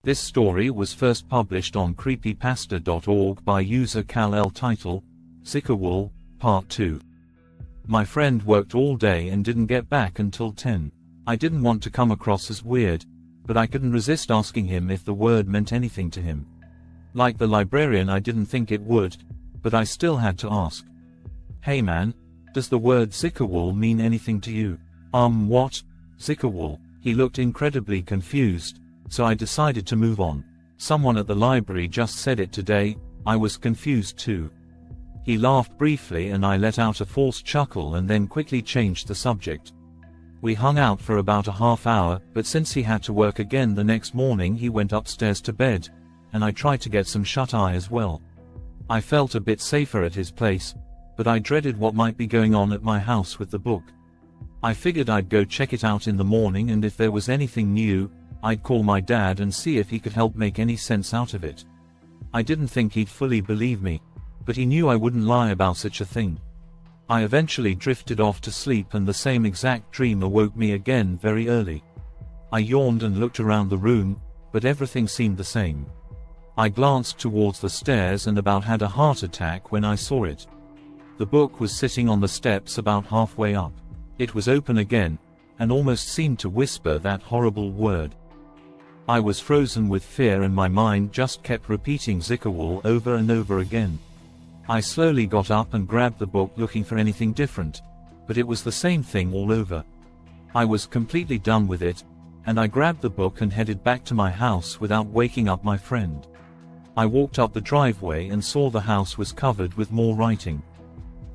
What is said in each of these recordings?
This story was first published on creepypasta.org by user Kal-El. Title: Xikawuul, Part 2. My friend worked all day and didn't get back until 10. I didn't want to come across as weird, but I couldn't resist asking him if the word meant anything to him. Like the librarian, I didn't think it would, but I still had to ask. Hey man, does the word Xikawuul mean anything to you? What? Xikawuul? He looked incredibly confused, so I decided to move on. Someone at the library just said it today. I was confused too. He laughed briefly and I let out a false chuckle and then quickly changed the subject. We hung out for about a half hour, but since he had to work again the next morning, he went upstairs to bed, and I tried to get some shut-eye as well. I felt a bit safer at his place, but I dreaded what might be going on at my house with the book. I figured I'd go check it out in the morning, and if there was anything new, I'd call my dad and see if he could help make any sense out of it. I didn't think he'd fully believe me, but he knew I wouldn't lie about such a thing. I eventually drifted off to sleep, and the same exact dream awoke me again very early. I yawned and looked around the room, but everything seemed the same. I glanced towards the stairs and about had a heart attack when I saw it. The book was sitting on the steps about halfway up. It was open again, and almost seemed to whisper that horrible word. I was frozen with fear and my mind just kept repeating Xikawuul over and over again. I slowly got up and grabbed the book looking for anything different, but it was the same thing all over. I was completely done with it, and I grabbed the book and headed back to my house without waking up my friend. I walked up the driveway and saw the house was covered with more writing.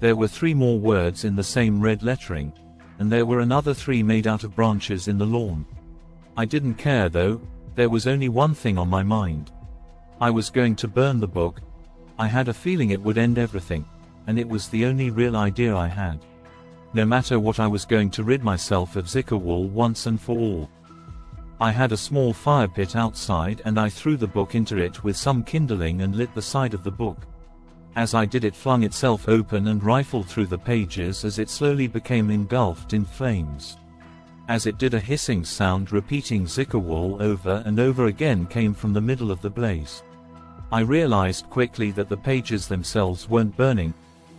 There were 3 more words in the same red lettering, and there were another 3 made out of branches in the lawn. I didn't care though. There was only one thing on my mind. I was going to burn the book. I had a feeling it would end everything, and it was the only real idea I had. No matter what, I was going to rid myself of Xikawuul once and for all. I had a small fire pit outside and I threw the book into it with some kindling and lit the side of the book. As I did, it flung itself open and rifled through the pages as it slowly became engulfed in flames. As it did, a hissing sound repeating Xikawuul over and over again came from the middle of the blaze. I realized quickly that the pages themselves weren't burning.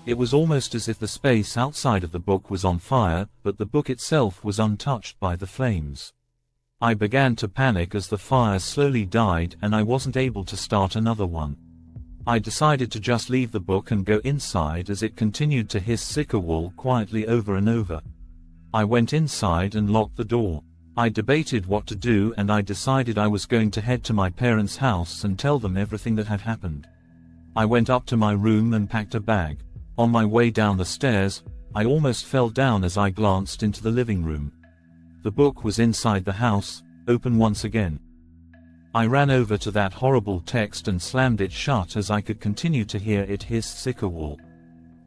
It was almost as if the space outside of the book was on fire, but the book itself was untouched by the flames. I began to panic as the fire slowly died and I wasn't able to start another one. I decided to just leave the book and go inside as it continued to hiss Xikawuul quietly over and over. I went inside and locked the door. I debated what to do, and I decided I was going to head to my parents' house and tell them everything that had happened. I went up to my room and packed a bag. On my way down the stairs, I almost fell down as I glanced into the living room. The book was inside the house, open once again. I ran over to that horrible text and slammed it shut as I could continue to hear it hiss Xikawuul.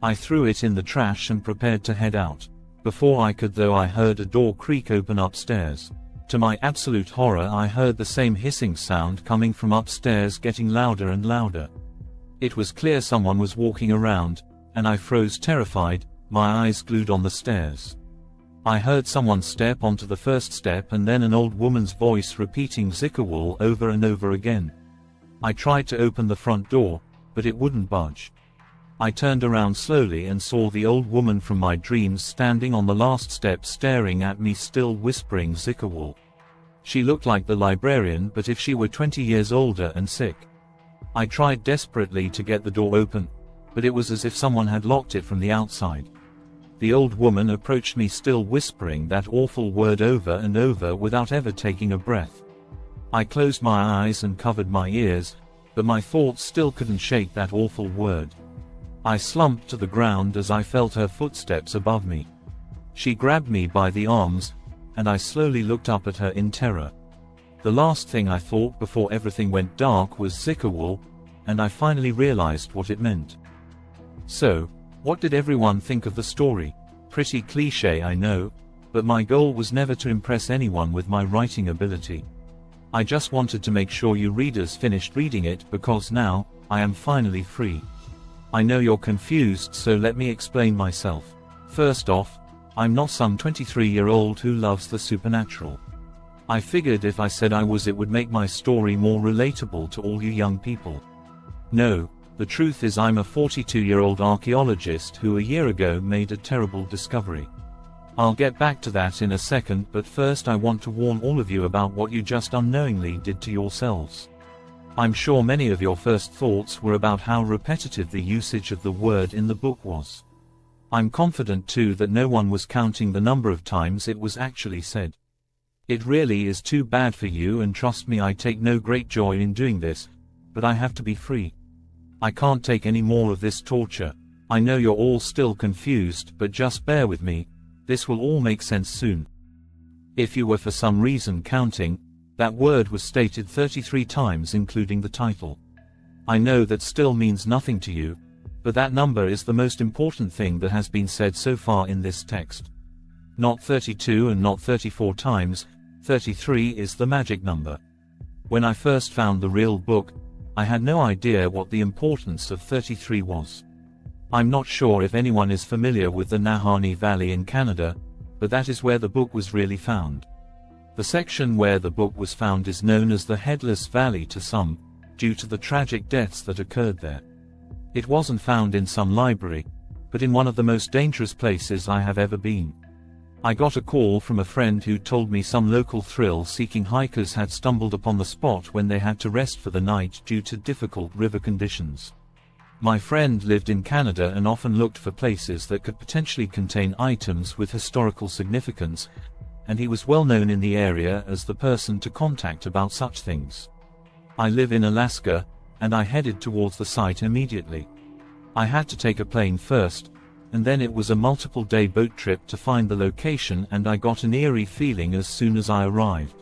I threw it in the trash and prepared to head out. Before I could though, I heard a door creak open upstairs. To my absolute horror, I heard the same hissing sound coming from upstairs, getting louder and louder. It was clear someone was walking around, and I froze terrified, my eyes glued on the stairs. I heard someone step onto the first step and then an old woman's voice repeating Xikawuul over and over again. I tried to open the front door, but it wouldn't budge. I turned around slowly and saw the old woman from my dreams standing on the last step staring at me, still whispering Xikawuul. She looked like the librarian, but if she were 20 years older and sick. I tried desperately to get the door open, but it was as if someone had locked it from the outside. The old woman approached me, still whispering that awful word over and over without ever taking a breath. I closed my eyes and covered my ears, but my thoughts still couldn't shake that awful word. I slumped to the ground as I felt her footsteps above me. She grabbed me by the arms, and I slowly looked up at her in terror. The last thing I thought before everything went dark was Xikawuul, and I finally realized what it meant. So, what did everyone think of the story? Pretty cliché, I know, but my goal was never to impress anyone with my writing ability. I just wanted to make sure you readers finished reading it, because now, I am finally free. I know you're confused, so let me explain myself. First off, I'm not some 23-year-old who loves the supernatural. I figured if I said I was, it would make my story more relatable to all you young people. No, the truth is I'm a 42-year-old archaeologist who a year ago made a terrible discovery. I'll get back to that in a second, but first I want to warn all of you about what you just unknowingly did to yourselves. I'm sure many of your first thoughts were about how repetitive the usage of the word in the book was. I'm confident too that no one was counting the number of times it was actually said. It really is too bad for you, and trust me, I take no great joy in doing this, but I have to be free. I can't take any more of this torture. I know you're all still confused, but just bear with me. This will all make sense soon. If you were for some reason counting, that word was stated 33 times including the title. I know that still means nothing to you, but that number is the most important thing that has been said so far in this text. Not 32 and not 34 times, 33 is the magic number. When I first found the real book, I had no idea what the importance of 33 was. I'm not sure if anyone is familiar with the Nahanni Valley in Canada, but that is where the book was really found. The section where the book was found is known as the Headless Valley to some, due to the tragic deaths that occurred there. It wasn't found in some library, but in one of the most dangerous places I have ever been. I got a call from a friend who told me some local thrill-seeking hikers had stumbled upon the spot when they had to rest for the night due to difficult river conditions. My friend lived in Canada and often looked for places that could potentially contain items with historical significance, and he was well known in the area as the person to contact about such things. I live in Alaska, and I headed towards the site immediately. I had to take a plane first, and then it was a multiple-day boat trip to find the location, and I got an eerie feeling as soon as I arrived.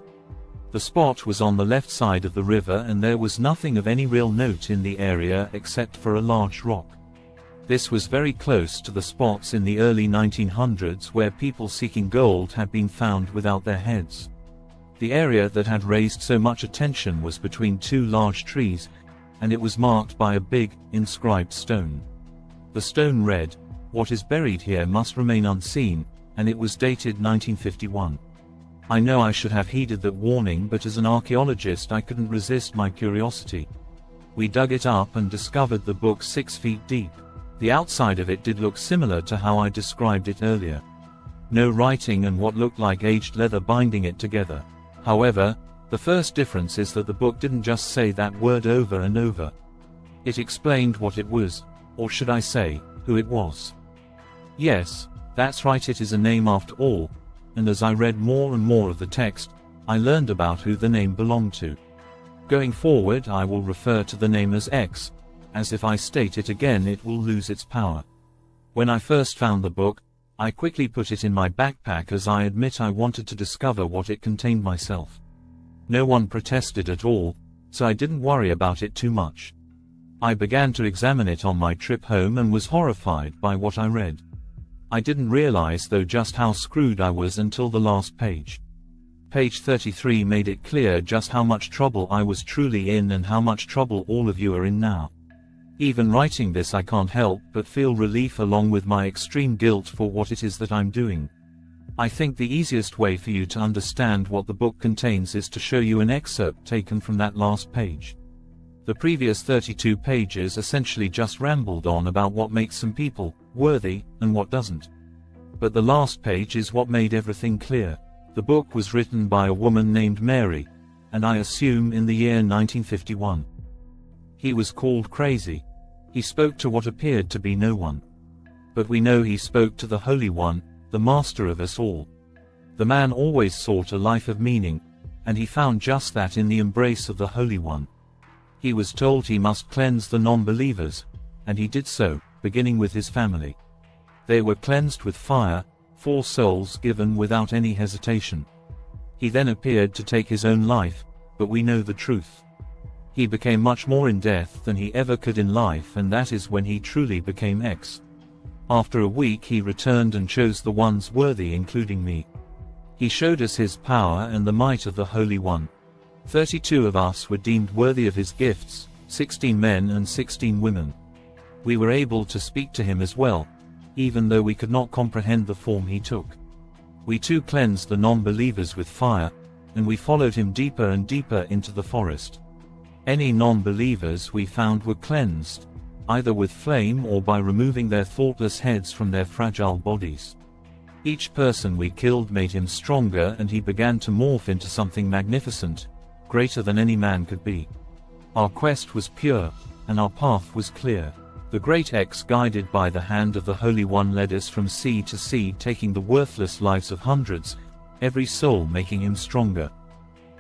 The spot was on the left side of the river, and there was nothing of any real note in the area except for a large rock. This was very close to the spots in the early 1900s where people seeking gold had been found without their heads. The area that had raised so much attention was between two large trees, and it was marked by a big, inscribed stone. The stone read, "What is buried here must remain unseen," and it was dated 1951. I know I should have heeded that warning, but as an archaeologist I couldn't resist my curiosity. We dug it up and discovered the book 6 feet deep. The outside of it did look similar to how I described it earlier. No writing and what looked like aged leather binding it together. However, the first difference is that the book didn't just say that word over and over. It explained what it was, or should I say, who it was. Yes, that's right, it is a name after all, and as I read more and more of the text, I learned about who the name belonged to. Going forward I will refer to the name as X, as if I state it again it will lose its power. When I first found the book, I quickly put it in my backpack as I admit I wanted to discover what it contained myself. No one protested at all, so I didn't worry about it too much. I began to examine it on my trip home and was horrified by what I read. I didn't realize though just how screwed I was until the last page. Page 33 made it clear just how much trouble I was truly in and how much trouble all of you are in now. Even writing this I can't help but feel relief along with my extreme guilt for what it is that I'm doing. I think the easiest way for you to understand what the book contains is to show you an excerpt taken from that last page. The previous 32 pages essentially just rambled on about what makes some people worthy and what doesn't. But the last page is what made everything clear. The book was written by a woman named Mary, and I assume in the year 1951. He was called crazy. He spoke to what appeared to be no one. But we know he spoke to the Holy One, the master of us all. The man always sought a life of meaning, and he found just that in the embrace of the Holy One. He was told he must cleanse the non-believers, and he did so, beginning with his family. They were cleansed with fire, 4 souls given without any hesitation. He then appeared to take his own life, but we know the truth. He became much more in death than he ever could in life, and that is when he truly became X. After a week he returned and chose the ones worthy, including me. He showed us his power and the might of the Holy One. 32 of us were deemed worthy of his gifts, 16 men and 16 women. We were able to speak to him as well, even though we could not comprehend the form he took. We too cleansed the non-believers with fire, and we followed him deeper and deeper into the forest. Any non-believers we found were cleansed, either with flame or by removing their thoughtless heads from their fragile bodies. Each person we killed made him stronger, and he began to morph into something magnificent, greater than any man could be. Our quest was pure, and our path was clear. The Great X, guided by the hand of the Holy One, led us from sea to sea, taking the worthless lives of hundreds, every soul making him stronger.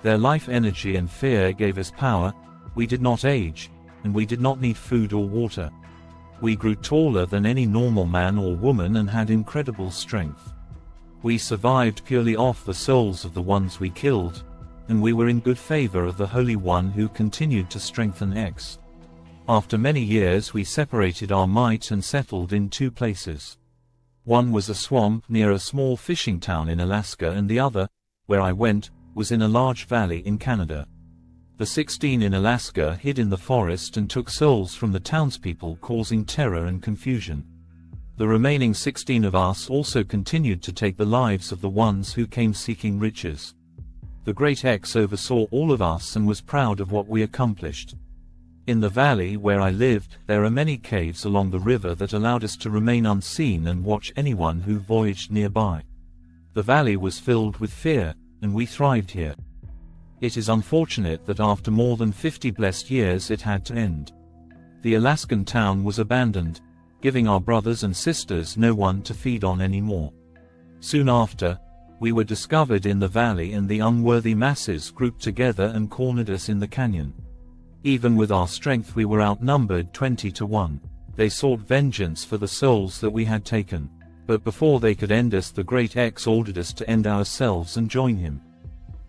Their life energy and fear gave us power. We did not age, and we did not need food or water. We grew taller than any normal man or woman and had incredible strength. We survived purely off the souls of the ones we killed, and we were in good favor of the Holy One, who continued to strengthen X. After many years we separated our might and settled in two places. One was a swamp near a small fishing town in Alaska, and the other, where I went, was in a large valley in Canada. The 16 in Alaska hid in the forest and took souls from the townspeople, causing terror and confusion. The remaining 16 of us also continued to take the lives of the ones who came seeking riches. The Great X oversaw all of us and was proud of what we accomplished. In the valley where I lived, there are many caves along the river that allowed us to remain unseen and watch anyone who voyaged nearby. The valley was filled with fear, and we thrived here. It is unfortunate that after more than 50 blessed years it had to end. The Alaskan town was abandoned, giving our brothers and sisters no one to feed on anymore. Soon after, we were discovered in the valley, and the unworthy masses grouped together and cornered us in the canyon. Even with our strength we were outnumbered 20 to 1. They sought vengeance for the souls that we had taken. But before they could end us, the Great X ordered us to end ourselves and join him.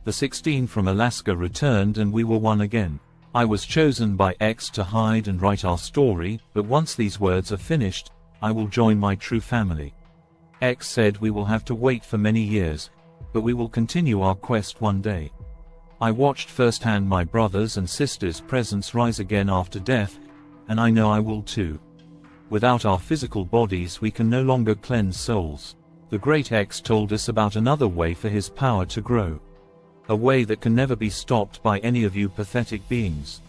The 16 from Alaska returned, and we were one again. I was chosen by X to hide and write our story, but once these words are finished, I will join my true family. X said we will have to wait for many years, but we will continue our quest one day. I watched firsthand my brothers and sisters' presence rise again after death, and I know I will too. Without our physical bodies we can no longer cleanse souls. The Great X told us about another way for his power to grow. A way that can never be stopped by any of you pathetic beings.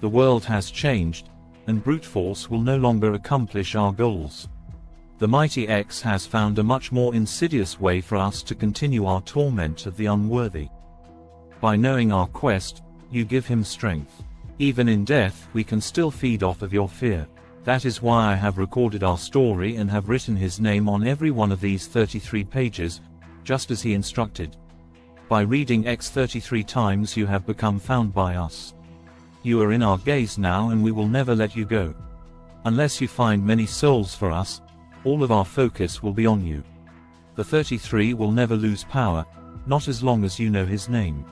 The world has changed, and brute force will no longer accomplish our goals. The mighty X has found a much more insidious way for us to continue our torment of the unworthy. By knowing our quest, you give him strength. Even in death, we can still feed off of your fear. That is why I have recorded our story and have written his name on every one of these 33 pages, just as he instructed. By reading X 33 times you have become found by us. You are in our gaze now, and we will never let you go. Unless you find many souls for us, all of our focus will be on you. The 33 will never lose power, not as long as you know his name.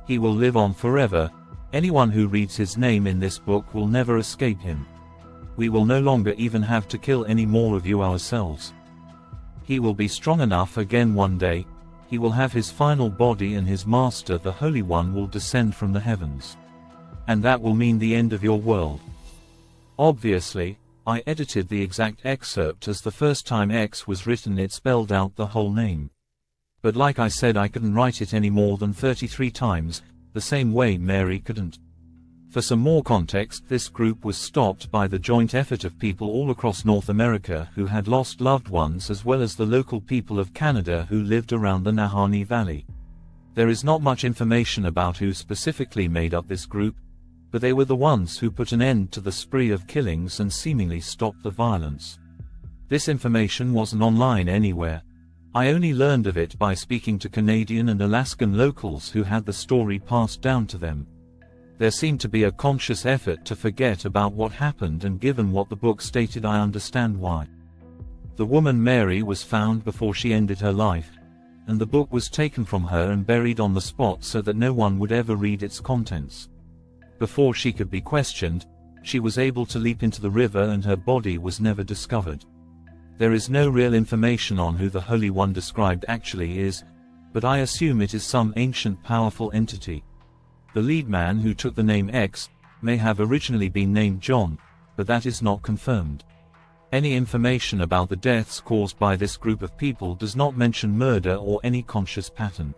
He will live on forever. Anyone who reads his name in this book will never escape him. We will no longer even have to kill any more of you ourselves. He will be strong enough again one day. He will have his final body, and his master, the Holy One, will descend from the heavens. And that will mean the end of your world. Obviously, I edited the exact excerpt, as the first time X was written it spelled out the whole name. But like I said, I couldn't write it any more than 33 times, the same way Mary couldn't. For some more context, this group was stopped by the joint effort of people all across North America who had lost loved ones, as well as the local people of Canada who lived around the Nahanni Valley. There is not much information about who specifically made up this group, but they were the ones who put an end to the spree of killings and seemingly stopped the violence. This information wasn't online anywhere. I only learned of it by speaking to Canadian and Alaskan locals who had the story passed down to them. There seemed to be a conscious effort to forget about what happened, and given what the book stated, I understand why. The woman Mary was found before she ended her life, and the book was taken from her and buried on the spot so that no one would ever read its contents. Before she could be questioned, she was able to leap into the river, and her body was never discovered. There is no real information on who the Holy One described actually is, but I assume it is some ancient powerful entity. The lead man, who took the name X, may have originally been named John, but that is not confirmed. Any information about the deaths caused by this group of people does not mention murder or any conscious pattern.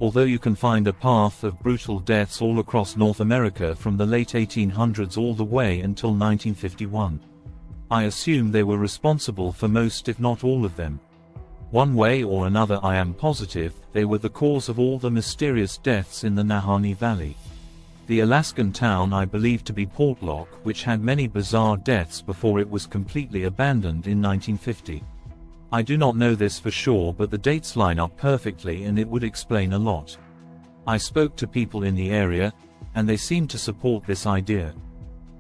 Although you can find a path of brutal deaths all across North America from the late 1800s all the way until 1951. I assume they were responsible for most if not all of them. One way or another I am positive they were the cause of all the mysterious deaths in the Nahanni Valley. The Alaskan town I believe to be Portlock, which had many bizarre deaths before it was completely abandoned in 1950. I do not know this for sure, but the dates line up perfectly and it would explain a lot. I spoke to people in the area, and they seemed to support this idea.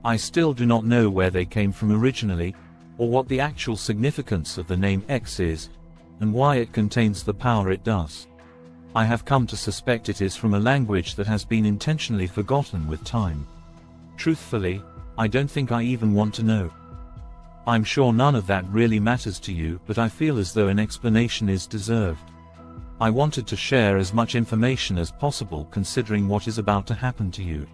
I still do not know where they came from originally, or what the actual significance of the name X is, and why it contains the power it does. I have come to suspect it is from a language that has been intentionally forgotten with time. Truthfully, I don't think I even want to know. I'm sure none of that really matters to you, but I feel as though an explanation is deserved. I wanted to share as much information as possible considering what is about to happen to you.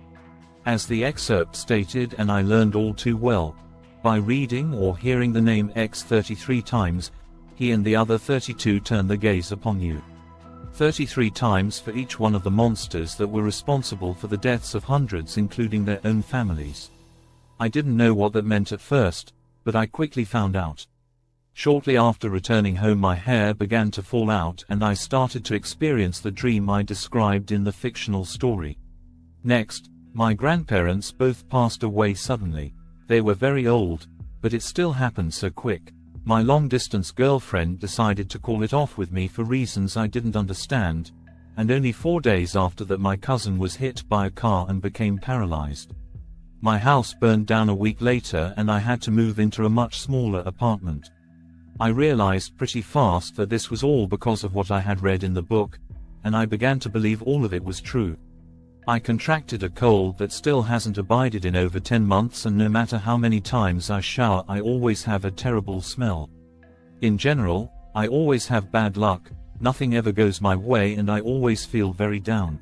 As the excerpt stated, and I learned all too well, by reading or hearing the name X 33 times, he and the other 32 turn their gaze upon you. 33 times for each one of the monsters that were responsible for the deaths of hundreds, including their own families. I didn't know what that meant at first, but I quickly found out. Shortly after returning home my hair began to fall out and I started to experience the dream I described in the fictional story. Next, my grandparents both passed away suddenly. They were very old, but it still happened so quick. My long-distance girlfriend decided to call it off with me for reasons I didn't understand, and only 4 days after that my cousin was hit by a car and became paralyzed. My house burned down a week later and I had to move into a much smaller apartment. I realized pretty fast that this was all because of what I had read in the book, and I began to believe all of it was true. I contracted a cold that still hasn't abated in over 10 months, and no matter how many times I shower I always have a terrible smell. In general, I always have bad luck, nothing ever goes my way and I always feel very down.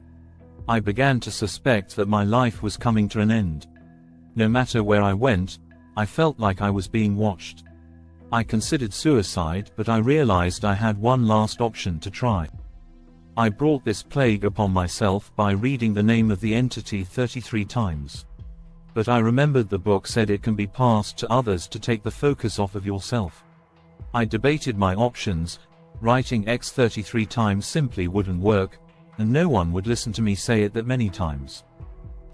I began to suspect that my life was coming to an end. No matter where I went, I felt like I was being watched. I considered suicide, but I realized I had one last option to try. I brought this plague upon myself by reading the name of the entity 33 times. But I remembered the book said it can be passed to others to take the focus off of yourself. I debated my options. Writing X 33 times simply wouldn't work, and no one would listen to me say it that many times.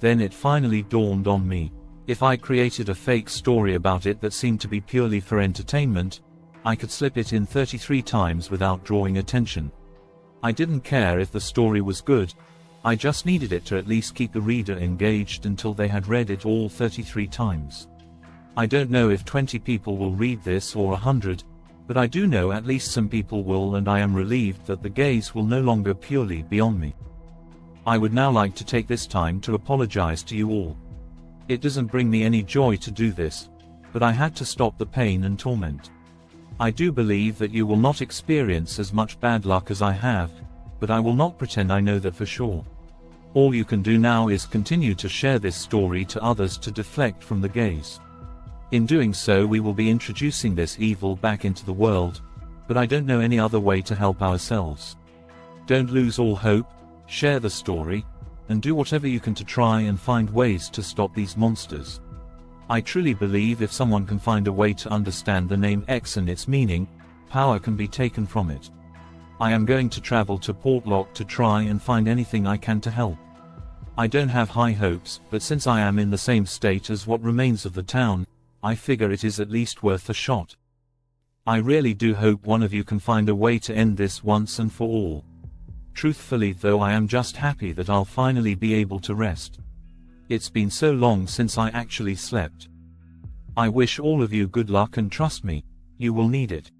Then it finally dawned on me. If I created a fake story about it that seemed to be purely for entertainment, I could slip it in 33 times without drawing attention. I didn't care if the story was good, I just needed it to at least keep the reader engaged until they had read it all 33 times. I don't know if 20 people will read this or 100, but I do know at least some people will, and I am relieved that the gaze will no longer purely be on me. I would now like to take this time to apologize to you all. It doesn't bring me any joy to do this, but I had to stop the pain and torment. I do believe that you will not experience as much bad luck as I have, but I will not pretend I know that for sure. All you can do now is continue to share this story to others to deflect from the gaze. In doing so we will be introducing this evil back into the world, but I don't know any other way to help ourselves. Don't lose all hope, share the story, and do whatever you can to try and find ways to stop these monsters. I truly believe if someone can find a way to understand the name X and its meaning, power can be taken from it. I am going to travel to Portlock to try and find anything I can to help. I don't have high hopes, but since I am in the same state as what remains of the town, I figure it is at least worth a shot. I really do hope one of you can find a way to end this once and for all. Truthfully though, I am just happy that I'll finally be able to rest. It's been so long since I actually slept. I wish all of you good luck, and trust me, you will need it.